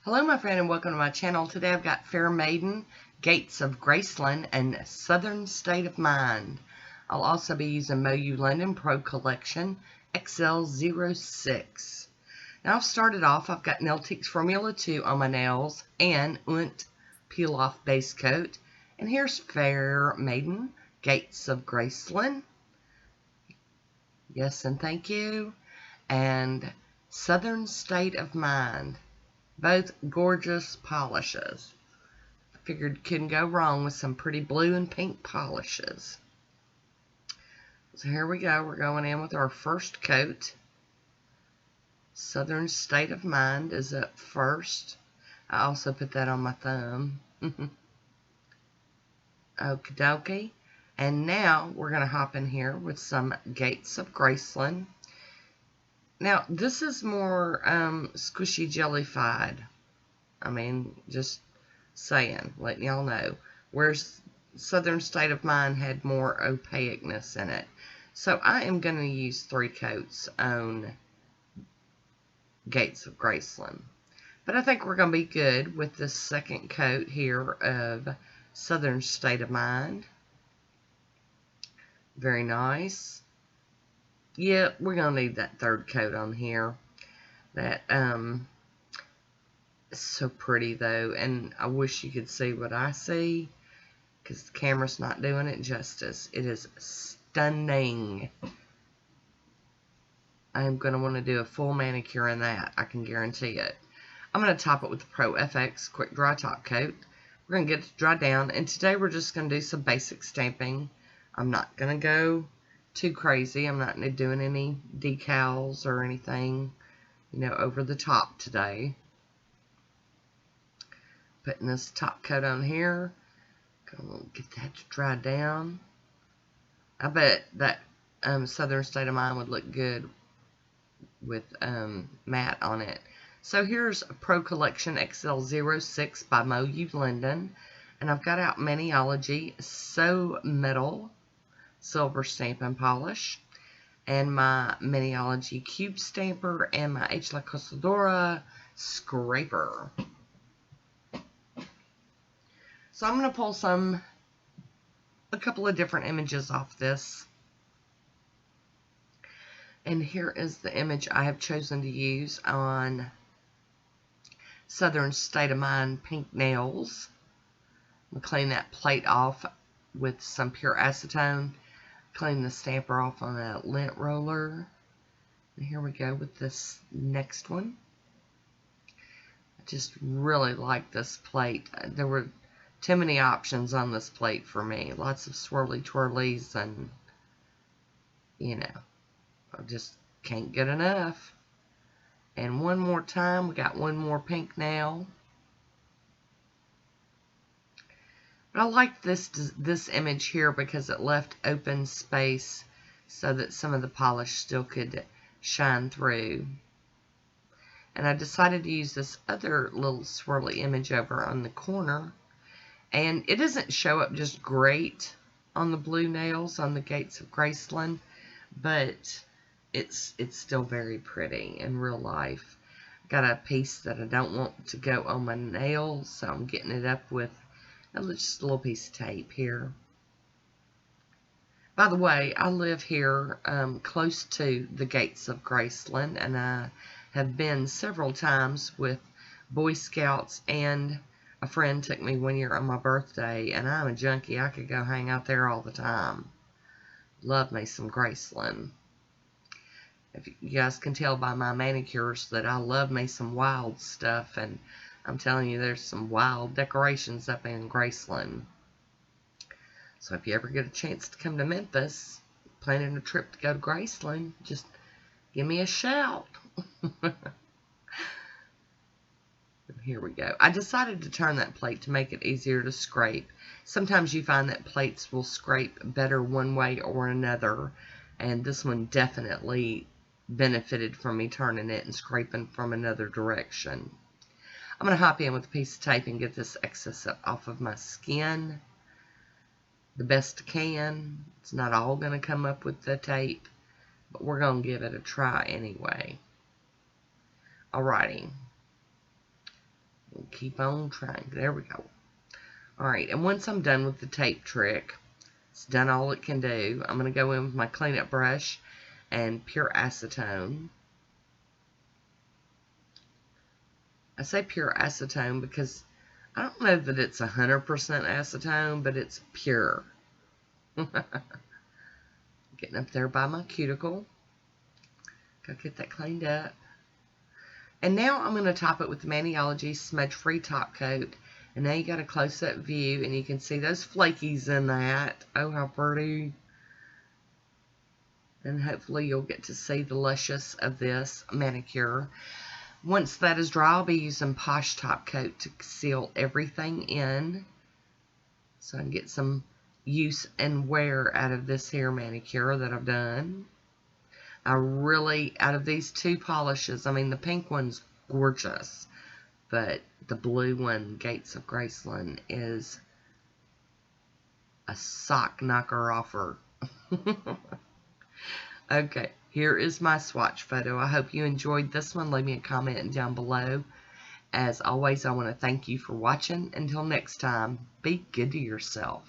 Hello my friend and welcome to my channel. Today I've got Fair Maiden, Gates of Graceland, and Southern State of Mind. I'll also be using Moyou London Pro Collection XL06. Now I've started off, I've got Nailtiques Formula 2 on my nails and Peel Off Base Coat. And here's Fair Maiden, Gates of Graceland. Yes and thank you. And Southern State of Mind. Both gorgeous polishes. I figured couldn't go wrong with some pretty blue and pink polishes. So here we go. We're going in with our first coat. Southern State of Mind is up first. I also put that on my thumb. Okie dokie. And now we're going to hop in here with some Gates of Graceland. Now, this is more squishy jellified. I mean, just saying, letting y'all know. Whereas Southern State of Mind had more opaqueness in it. So I am going to use 3 coats on Gates of Graceland. But I think we're going to be good with this second coat here of Southern State of Mind. Very nice. Yeah, we're going to need that third coat on here. That, it's so pretty though, and I wish you could see what I see, because the camera's not doing it justice. It is stunning. I'm going to want to do a full manicure in that, I can guarantee it. I'm going to top it with the Pro FX Quick Dry Top Coat. We're going to get it to dry down, and today we're just going to do some basic stamping. I'm not going to go too crazy. I'm not doing any decals or anything, you know, over the top today. Putting this top coat on here. Gonna get that to dry down. I bet that Southern State of Mind would look good with matte on it. So here's a Pro Collection XL06 by Moyou London. And I've got out Maniology So Metal Silver Stamping Polish, and my Maniology Cube Stamper, and my H. La Cosadora Scraper. So I'm going to pull a couple of different images off this. And here is the image I have chosen to use on Southern State of Mind Pink Nails. I'm going to clean that plate off with some pure acetone. Clean the stamper off on a lint roller. And here we go with this next one. I just really like this plate. There were too many options on this plate for me. Lots of swirly twirlies, and you know, I just can't get enough. And one more time, we got one more pink nail. But I like this image here because it left open space so that some of the polish still could shine through. And I decided to use this other little swirly image over on the corner. And it doesn't show up just great on the blue nails on the Gates of Graceland, but it's still very pretty in real life. Got a piece that I don't want to go on my nails, so I'm getting it up with just a little piece of tape here. By the way, I live here close to the Gates of Graceland, and I have been several times with Boy Scouts, and a friend took me one year on my birthday, and I'm a junkie. I could go hang out there all the time. Love me some Graceland. If you guys can tell by my manicures that I love me some wild stuff, and I'm telling you, there's some wild decorations up in Graceland. So if you ever get a chance to come to Memphis, planning a trip to go to Graceland, just give me a shout. Here we go. I decided to turn that plate to make it easier to scrape. Sometimes you find that plates will scrape better one way or another, and this one definitely benefited from me turning it and scraping from another direction. I'm going to hop in with a piece of tape and get this excess off of my skin the best I can. It's not all going to come up with the tape, but we're going to give it a try anyway. Alrighty. keep on trying. There we go. Alright, and once I'm done with the tape trick, it's done all it can do, I'm going to go in with my cleanup brush and pure acetone. I say pure acetone because I don't know that it's 100% acetone, but it's pure. Getting up there by my cuticle. Gotta get that cleaned up. And now I'm going to top it with the Maniology Smudge Free Top Coat. And now you got a close-up view, and you can see those flakies in that. Oh, how pretty. And hopefully you'll get to see the luscious of this manicure. Once that is dry, I'll be using Poshe Top Coat to seal everything in, so I can get some use and wear out of this hair manicure that I've done. I really, out of these two polishes, I mean the pink one's gorgeous, but the blue one, Gates of Graceland, is a sock knocker offer. Okay, here is my swatch photo. I hope you enjoyed this one. Leave me a comment down below. As always, I want to thank you for watching. Until next time, be good to yourself.